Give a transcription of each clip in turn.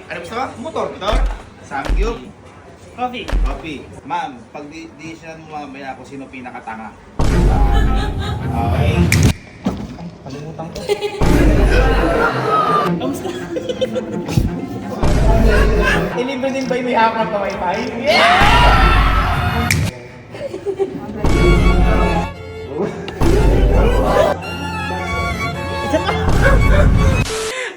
Ano gusto mo? Motor? Samgyup? Coffee. Coffee. Ma'am, pag di-decision mo mamaya kung sino pinakatanga. Okay. Kalimutan ko. Kamusta? Ilibre din ba yung may hawak ng wifi? Yeah!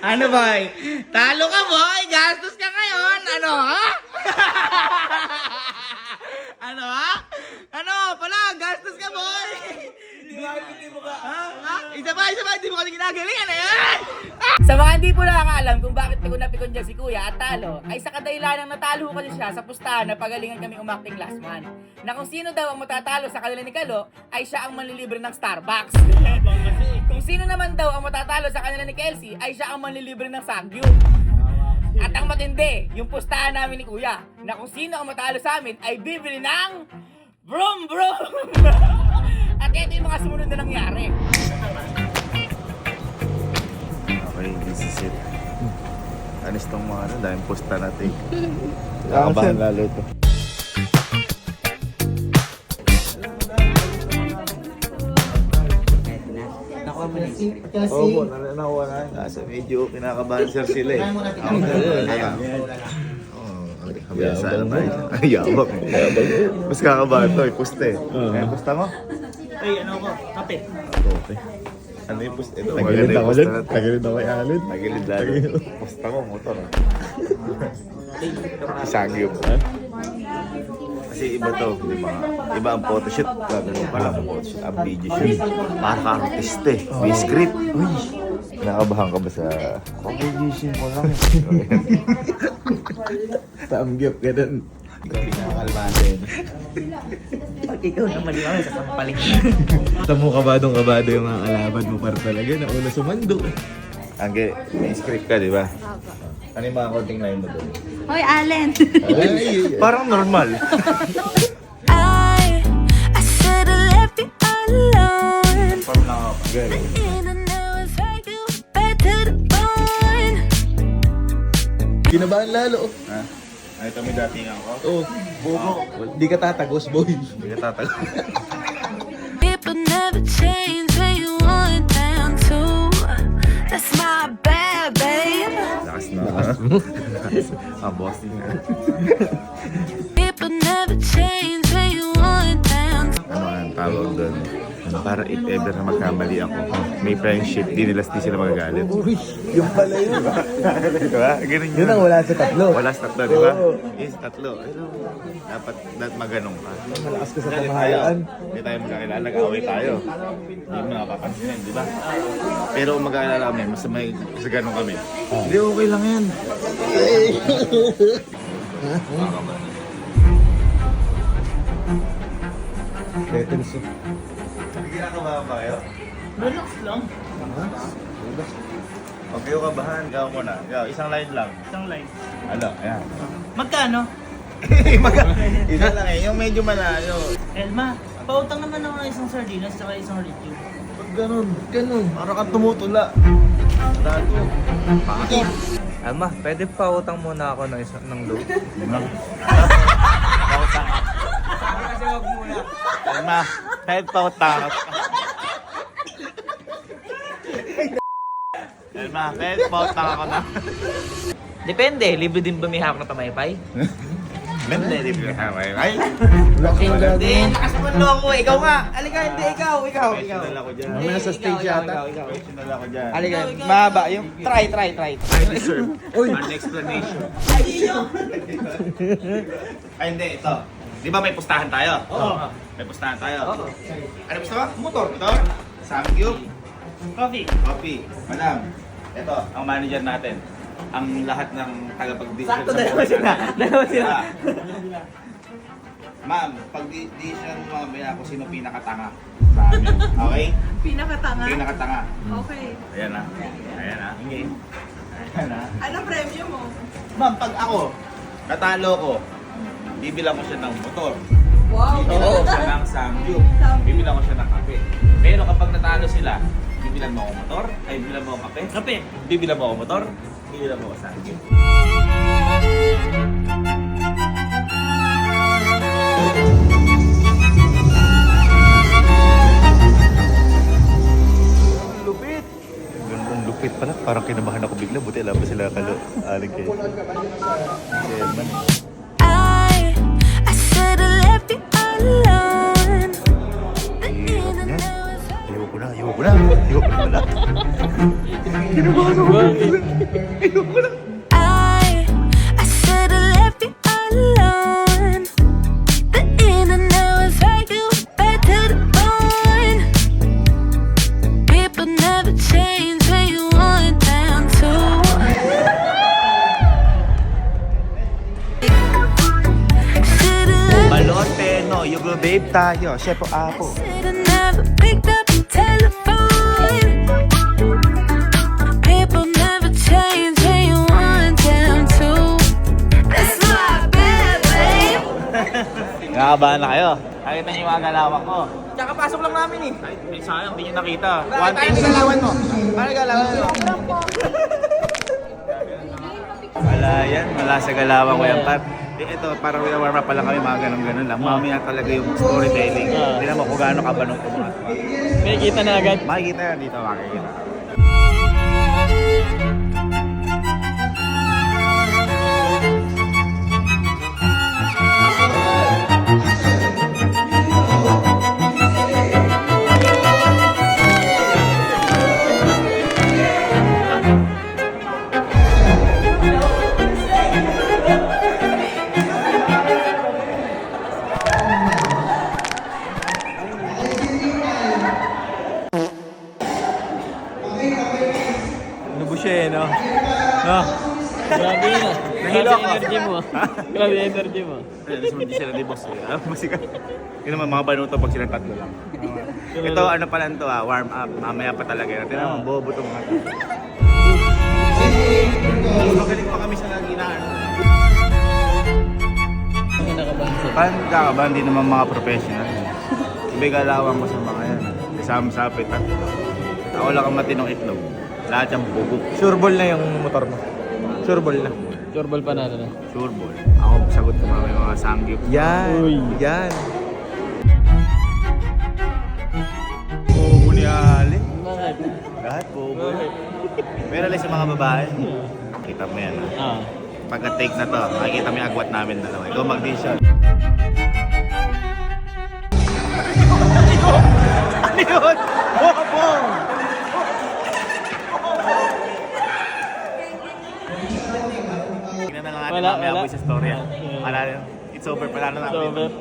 Ano boy? Talo ka boy! Gastos ka ngayon! Ano ha? Ano ha? Ano? Pala, gastos ka boy! Isa pa, hindi mo kasi ginagalingan eh! Sa mga hindi po nakakaalam kung bakit pikon na pikon dyan si Kuya at talo, ay sa kadahilan ng natalo ko kasi siya sa pustahan na pagalingan kami umakting last month. Na kung sino daw ang matatalo sa kanila ni Kalo, ay siya ang manlilibre ng Starbucks. Kung sino naman daw ang matatalo sa kanila ni Kelsey, ay siya ang manlilibre ng Samgyup. At ang matindi, yung pustahan namin ni Kuya, na kung sino ang matalo sa amin, ay bibili ng Brum Brum! At ito yung mga sumunod na nangyari. Okay, this is it. Anis tong mga ano, dahil posta natin. Nakakabahan lalo ito. Nakuha mo na yung Oo, nakuha na. Nasa medyo kinakabahan sir sila eh. Kabiasaan tayo. Ay, yabak eh. Mas kakabahan to eh, pusta eh. Kaya pusta mo? Ay, ano ko? Kape. Okay. Ano yung pusta? Ito, Tagilid ako dyan. Tagilid ako kay Alin. Tagilid lalo. Pusta mo, motor. Samgyup. Kasi iba to, di ba? Iba ang photoshoot. Gagawin pala ang photoshoot. Ang video shoot. Para ka-artiste. May script. Uy! Nakabahan ka ba sa... Kapagising ko lang. Samgyup, ganun. Ikaw pinakakalmatin. Pag ikaw na maliwanag sa kampaling. Ito mo kabadong-kabado yung mga kalaban mo para talaga na una sumando. Angge, may script ka, di ba? Ano yung mga konting line mo doon? Hoy, Allen! Parang normal. I should have left you alone. Parang lang ako. Galing. And I know if I go back to the bone. Kinabahan lalo. Ha? Ay, ito may datingan ko. Oh, bobo. Di ka tatagos, boy. Hindi ka tatagal. People never change when you want them to. That's my bad, babe. Lakas na. Ang boss din nga. People never change when you want them to. Ano ang tawag doon? Para if ever na magkamali ako, may friendship, di sila magagalit. Uy, yung pala yun. Diba? Ganun Yun ang wala sa tatlo. Wala sa tatlo, di ba? Oo. Yes, tatlo. Ano, dapat maganong ka. Malakas ka sa Dahil pamahalaan. Hindi tayo magkakilala, nag-away tayo. Hindi mo nakapapansin, di ba? Pero kung magkakilala kami, mas may sa ganun kami. Hindi, okay lang yan. Petals. Ginakabahan ba kayo? Relax lang. Huwag kayo kabahan, gawa mo na. Gawa, isang line lang. Isang line. Ano, ayan. Magkano? Isa lang eh, yung medyo malayo. Elma, pautang naman ako ng isang sardinas at isang review. Pag ganun. Para kang tumutula. Dato. Pakit. Alma, pwede pa utang muna ako ng load? Pautang. Kasi wag muna. Alma, kahit pautang. Alma, kahit pautang ako na. Depende, libre din ba may hawak na pamaypay? Hindi, di ba kamay? Ay! Hindi, lakas mo loko. Ikaw nga. Alika, hindi, ikaw. Professional ako dyan. Mamaya sa stage yata. Professional ako dyan. Alika, mahaba. Yung try. I deserve an explanation. Ay, hindi. Ito. Di ba may pustahan tayo? Oo. May pustahan tayo. Oo. Ano gusto mo? Motor. Samgyup. Coffee. Coffee. Madam, ito, ang manager natin. Ang lahat ng tagapag-decision. Sakto, dalawa sila. Ma'am, pag decision mo mamaya kung sino pinakatanga sa amin. Okay? Pinakatanga? Pinakatanga. Okay. Ayan na. Ayan na. Ayan na. Anong premyo mo? Ma'am, pag ako, natalo ko, bibilang ko siya ng motor. Wow! Bibilang ko siya ng samgyup. Bibilang ko siya ng kape. Pero kapag natalo sila, bibilang mo ako motor? Ay, bibilang mo ako kape? Kape. Bibilang mo ako motor? Bibilang mo ako samgyup. Parang kinabahan ako bigla. Buti alam pa sila kalo. Aling kayo. Chairman. I said I left you alone. Ayoko na. Ayoko na. Kinabahan ako bigla. Ayoko na. I said I left you alone. The in and out was right, you were bad to the bone. People never change when you want them to. Balote, no. You go babe tayo. Shepo apo. Said I never picked up the telephone. People never change when you want them to. That's my bad, babe. Nakakabahan na kayo. Nakita niyo yung mga galawak ko. Tsaka pasok lang namin eh. Ay, sayang, hindi niyo nakita. One time galawan mo. Paano galawan mo? Wala yan. Wala sa galawak ko yan, Pat. Ito, parang warm up pa lang kami, mga ganun-ganun lang. Mamaya talaga yung storytelling. Tingnan mo kung gaano kabanong ko mga ito. Nakikita na agad. Makikita yan dito, makikita. Ano siya eh, no? No? Grabe yun ah. Nahilo Grabe ako. energy mo. Grabe energy mo. Hindi sila ni boss. Masika. Yun naman, mga banuto pag sila tatlo lang. Ito, ano pa lang to warm up. Mamaya pa talaga yun. Tingnan mo, bobo itong mga to. Magaling pa kami sa naginaan. Paano kakabahan? Hindi naman mga professional. Ibigalawan ko sa mga yan. Kasama sa apit at ako lang ang matinong itlog. Lahat yung bugo. Sure ball na yung motor mo. Sure ball na. Sure ball panalo na. Sure ball. Ako sagot ko mga sanggip. Yan. Uy. Yan. Bobo ni Ali. Bakit? Lahat bobo. Pero lang sa mga babae. Kita mo yan. Ah. Pagka-take na to, makikita mo yung agwat namin dalawa. Ikaw mag-dition. Ano yun? Bobo! Tingnan na lang natin Wala, mamaya wala. boy sa story. It's over. Pala na natin. So, but,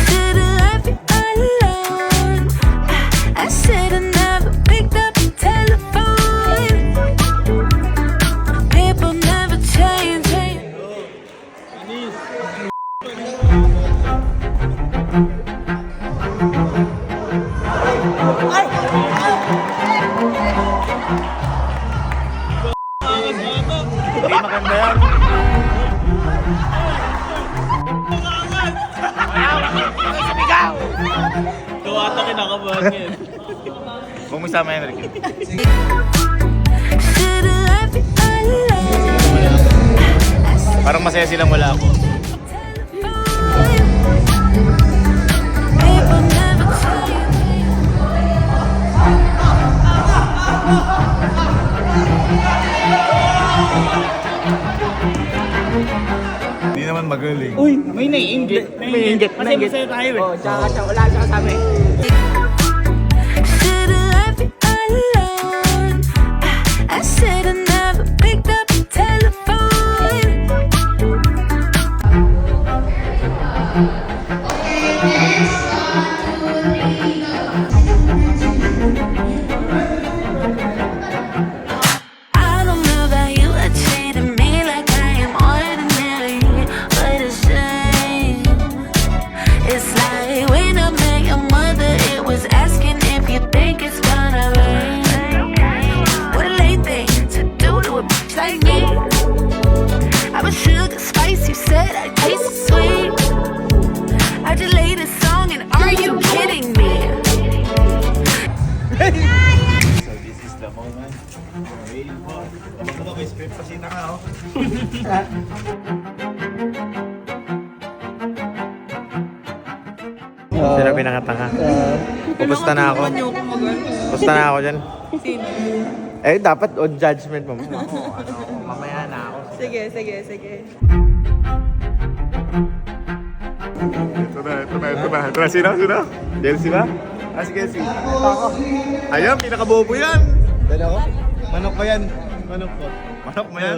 Said I left you alone. I said I never picked up the telephone. People never change. Hindi maganda yan. gawa ata kinakabahan ngayon. Kung may sama Henrik. Said I left you alone. Parang masaya silang wala ako. People never change. Hindi naman magaling. May naiinggit. Kasi masaya tayo eh. Tsaka siya, wala siya kasama eh. Said I left you alone. I said I never picked up the telephone. I don't know about you, but treating me like I am ordinary. What a shame. It's like when I met your mother, it was asking if you think it's gonna rain. What a late thing to do to a bitch like me. I was sugar spice, you said I taste sweet. I just laid a song and are you kidding me? So this is the moment. Waiting for. Kapag mo may script, pasita ka oh. Sila pinakatanga. Pupusta na ako. Pupusta na ako dyan. Sino? Eh, dapat on judgment mo. Mamaya na ako. Sige, sige, sige. Ito na. Sino? Jelsi ba? Ah, sige, sige. Ayan, pinakabobo yan. Dala ko? Manok ko yan. Manok ko. Manok mo yan.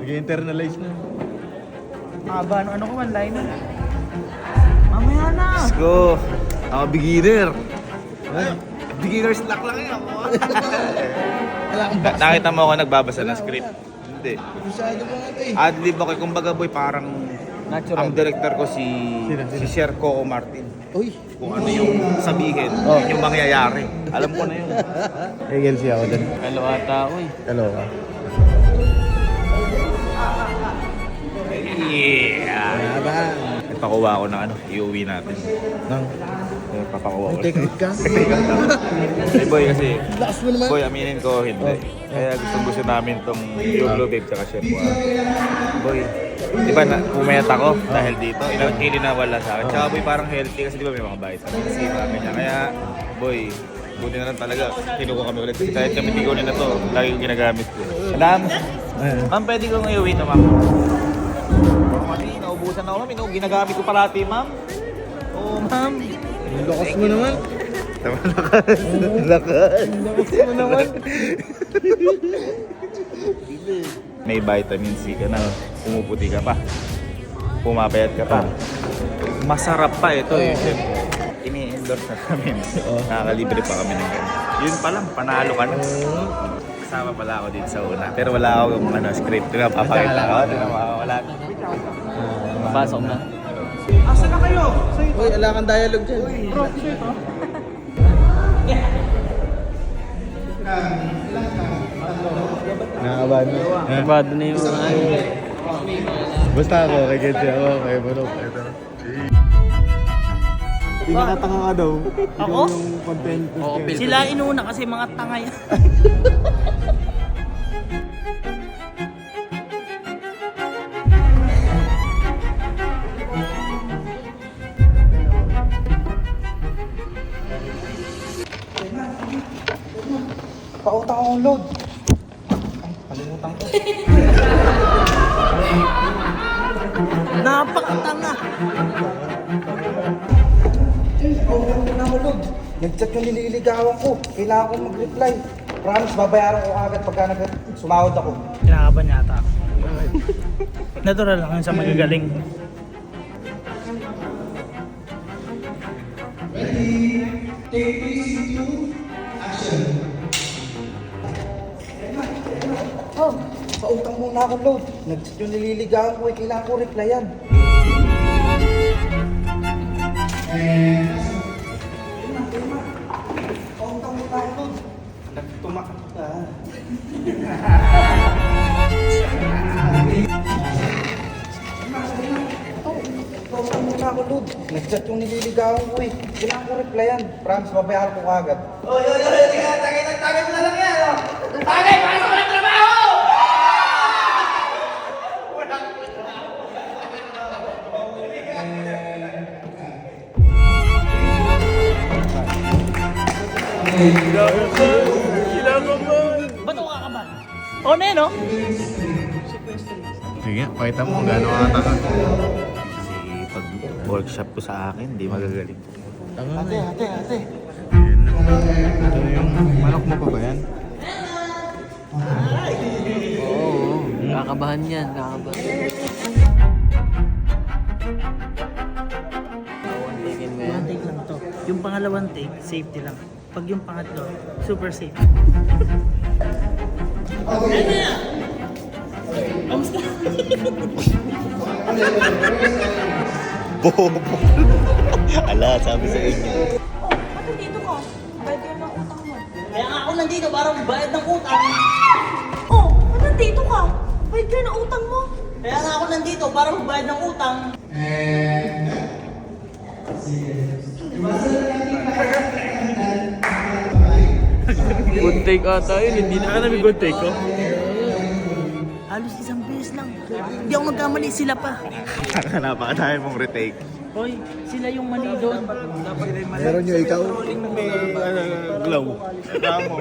Nag-internalize na. Haba, ano ko man, line na. Mamaya na. Let's go. Ako beginner. Beginner's luck lang yan ako. Nakita mo ako nagbabasa ng script? Hindi. Adlib ako. Kumbaga boy, parang ang director ko si Sir Coco Martin. Uy. Kung ano yung sabihin, yun yung mangyayari. Alam ko na yun. Jelsi ako dun. Kalo ata, uy. Hello ka. Yeah! Ba? Nagpakuha ko ng ano, iuwi natin. Nang. Papakuha ko. Technique ka? Hey boy, kasi Lakas mo naman. boy, aminin ko, hindi. Kaya gusto namin tong Yolo Babe tsaka Chef Boy, di ba pumayat ako dahil dito, ilang kili na wala sa akin. Tsaka boy, parang healthy kasi di ba may mga bayad sa mga ganyan. Kaya boy, buti na lang talaga, kinuha kami ulit. Kahit kami tigunin na to, lagi kong ginagamit ko. Madam, ma'am, pwede kong iuwi to, ma'am. Kasi naubusan ako, ma'am. Ginagamit ko parati, ma'am. Oo, ma'am. Ang lakas mo naman. Tama, lakas. Lakas mo naman. May vitamin C ka na, pumuputi ka pa, pumapayat ka pa. Masarap pa ito eh. Ini-endorse na kami. Nakakalibre pa kami ng ganyan. Yun pa lang, panalo ka na. Kasama pala ako dito sa una. Pero wala akong script. Ito na, papakita ko. Ito na, wala. Pasok na. Uy, ala kang dialogue dyan. Nakabad na. Bad na yung Basta ako, kay Gensi ako, kay Manok. Ito. Hindi nakatanga ka daw. Ako? Yung content. Sila inuna kasi mga tanga yan. Pautang akong load. Ay, kalimutan ko. Napakatanga. Pautang ko na ako load. Nag-chat yung nililigawan ko. Kailangan ko mag-reply. Promise, babayaran ko agad pagka sumahod ako. Kinakaban yata. Natural lang yun sa magagaling. Oh, pautang muna ako load. Nag-chat yung nililigawan ko. Kailangan ko replyan. Pautang muna ako load. Nagtumak. Pautang muna ako load. Nag-chat yung nililigawan ko eh. Kailangan ko replyan. Promise, babayaran ko agad. Ba't ako kakaban? O na yun, no? Sige, pakita mo kung gaano ka tanga. Kasi pag workshop ko sa akin, hindi magagaling. Tanga na. Ate. Ayun na. Ito yung manok mo pa ba yan? Oo, kakabahan yan, kakabahan. Tingin mo yan. One take lang to. Yung pangalawang take, safety lang. Pag yung pangatlo, super safe. Bobo! Ala, sabi sa inyo. Ano dito ka? Bayad yan ng utang mo. Kaya nga ako nandito para bayad ng utang. Oh, ano dito ka? Bayad yan ng utang mo. Kaya nga ako nandito para bayad ng utang. Good take ata yun, hindi na kami good take ko. Halos isang beses lang. Hindi ako nagkamali, sila pa. Napakatayo mong retake. Hoy, sila yung mali doon. Meron nyo ikaw? May glow. Tama mo.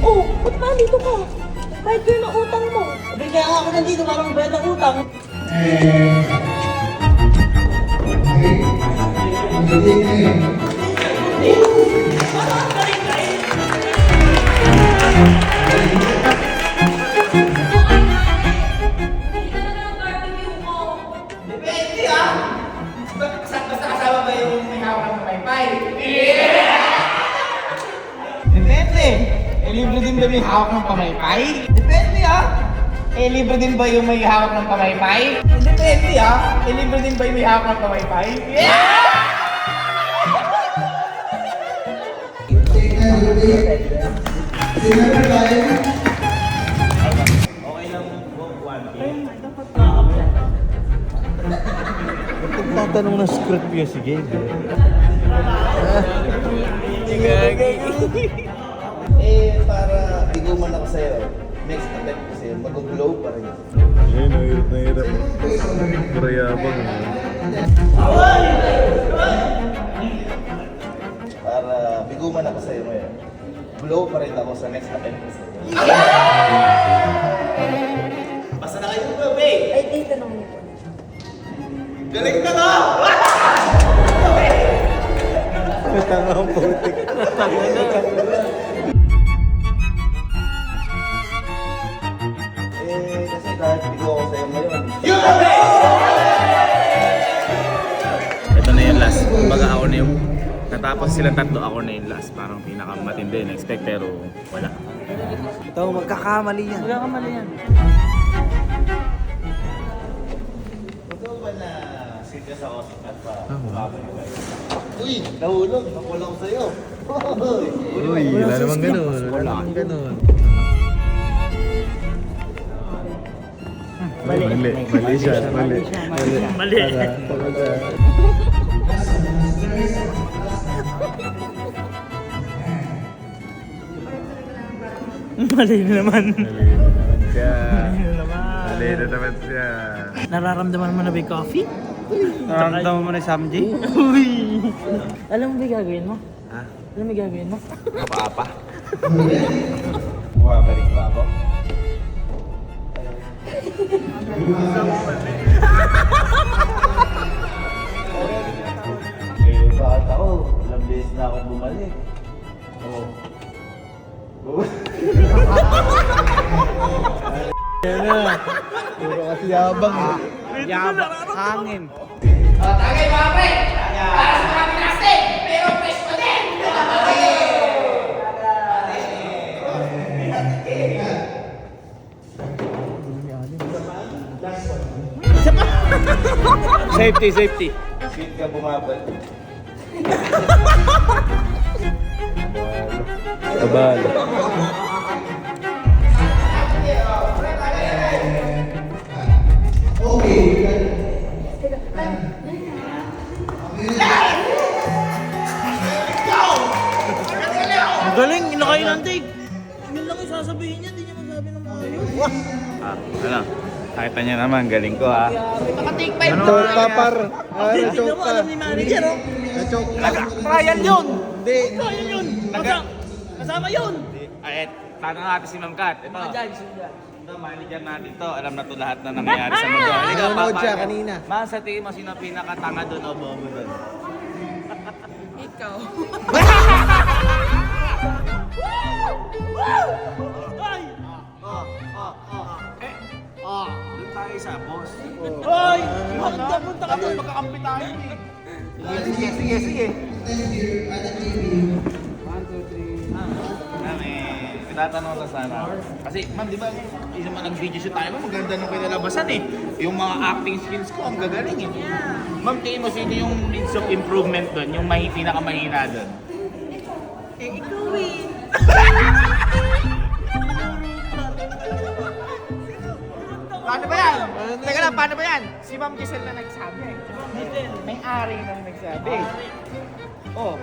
Oh, ba't ba nandito ka? Bayad ko yung utang mo. Sabi kaya nga ako nandito para magbayad ng utang. Depende ah! Basta kasama ba yung may hawak ng pamaypay? Depende! Eh, libre din ba yung hawak ng pamaypay? Depende ah! Eh, libre din ba yung may hawak ng pamaypay? Depende ah! Eh, libre din ba yung may hawak ng pamaypay? Tatanong na script yun si Gabe. Para bigo man ako sa'yo, next attempt ko sa'yo, mag-glow pa rin. Ayun, hirap na hirap. Parayabang. Para bigo man ako sa'yo ngayon, glow pa rin ako sa next attempt ko sa'yo. Basta na kayo ba, babe? Ay, di, tanong mo po. Galing ka na! Tanga ang putik. Kasi kahit bigo ako sa'yo ngayon, Ito na yung last. Kumbaga ako na yung natapos silang tatlo, ako na yung last. Parang pinakamatindi na-expect pero wala. Ito, magkakamali yan. Magkakamali yan. ito ba na serious ako sa pa? Uy, nahulog. Nakulang ko sa'yo. Uy, wala namang ganun. Wala namang ganun. Mali. Mali siya. Mali. Mali. Mali na naman. Mali na naman siya. Nararamdaman mo na ba yung coffee? Nararamdaman mo na yung Samji? Uy! Alam mo ba yung gagawin mo? Ha? Alam mo yung gagawin mo? Apa-apa? Bumabalik ba ako? Bakit ako? Ilang beses na akong bumalik. Oo. Puro kasi yabang eh. Yabang, hangin. Tagay mga pre! Para sa mga pinastig! Pero fresh pa din! Safety, safety. Sweet ka bumabalik. Kabal. Ang galing, inakain ang tig. Yun lang yung sasabihin niya, hindi niya masabi ng maayos. Ano? Nakita niyo naman, galing ko ha. Naka-take 5 Choke ka par. Hindi Choke mo ka. alam ni manager, oh. Choke ka. Trial yun! Hindi. Trial yun! Kasama yun! Ay, tanong natin si Ma'am Kat. Ito. Ito, manager natin to. Alam na to lahat na nangyayari sa mundo. Halika, Nanonood siya papa- kanina. Ma'am, sa tingin mo sino pinakatanga doon o bobo doon? Ikaw. Doon tayo sa boss. Hoy! Punta ka doon, magkakampi tayo. Sige. Ma'am, tinatanong ko sana. Kasi, ma'am, di ba, isa man nag-video shoot tayo, ma'am, maganda nung kinalabasan eh. Yung mga acting skills ko, ang gagaling eh. Ma'am, tingin mo sino yung needs of improvement doon, yung pinakamahina doon? Eh, ikaw eh. Paano ba yan? Teka lang, paano ba yan? Si Ma'am Giselle na nagsabi. May-ari na nagsabi. Oh.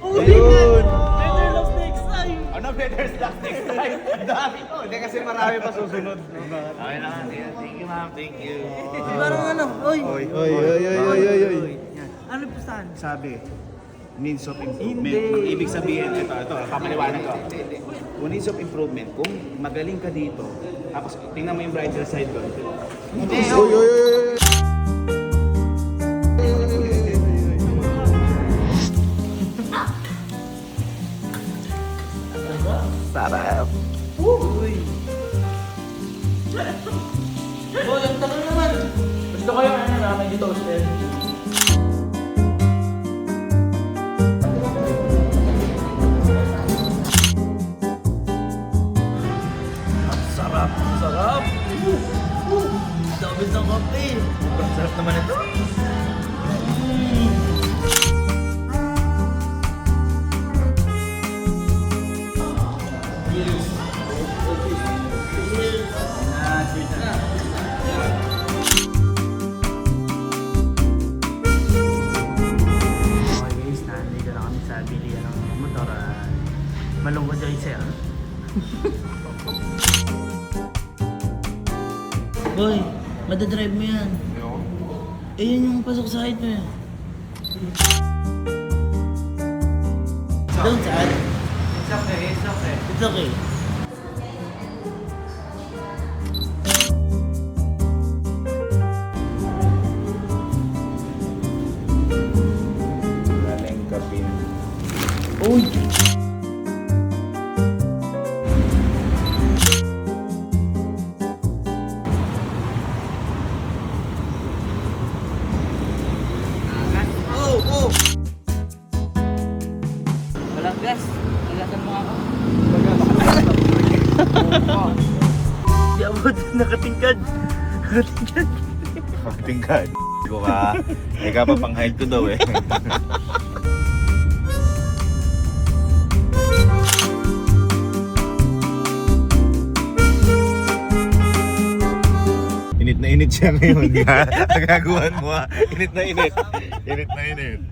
Ayun. Better luck next time! Ano, better stuff next time? Dami ko. Hindi kasi marami pa susunod. Okay lang, thank you ma'am, thank you. Parang ano, oy! Oy. Ano yung pustahan? Sabi, Means of improvement. Ibig sabihin, ito, papaliwanag ko. Kung needs of improvement, kung magaling ka dito, tapos tingnan mo yung brighter side ko. Sarap. Boy, ang tagal naman. Gusto ko yung ano namin dito, Ostel. Sarap. Dami ng kape. Sarap naman ito. Okay guys, nandito na kami sa bilihan ng motor. Malungkot yung isa. Boy, madadrive mo yan. Eh yun yung pasok sa height mo yan. Doon saan? It's okay. It's okay. Galing kapin. Uy! Walang gas. Lalasan mo ako. Di abot, nakatingkad. Nakatingkad. Tingkad. Ko ka. Ikaw pa pang height ko daw eh. Init na init siya ngayon. Nagagawan mo ha. Init na init. Init na init.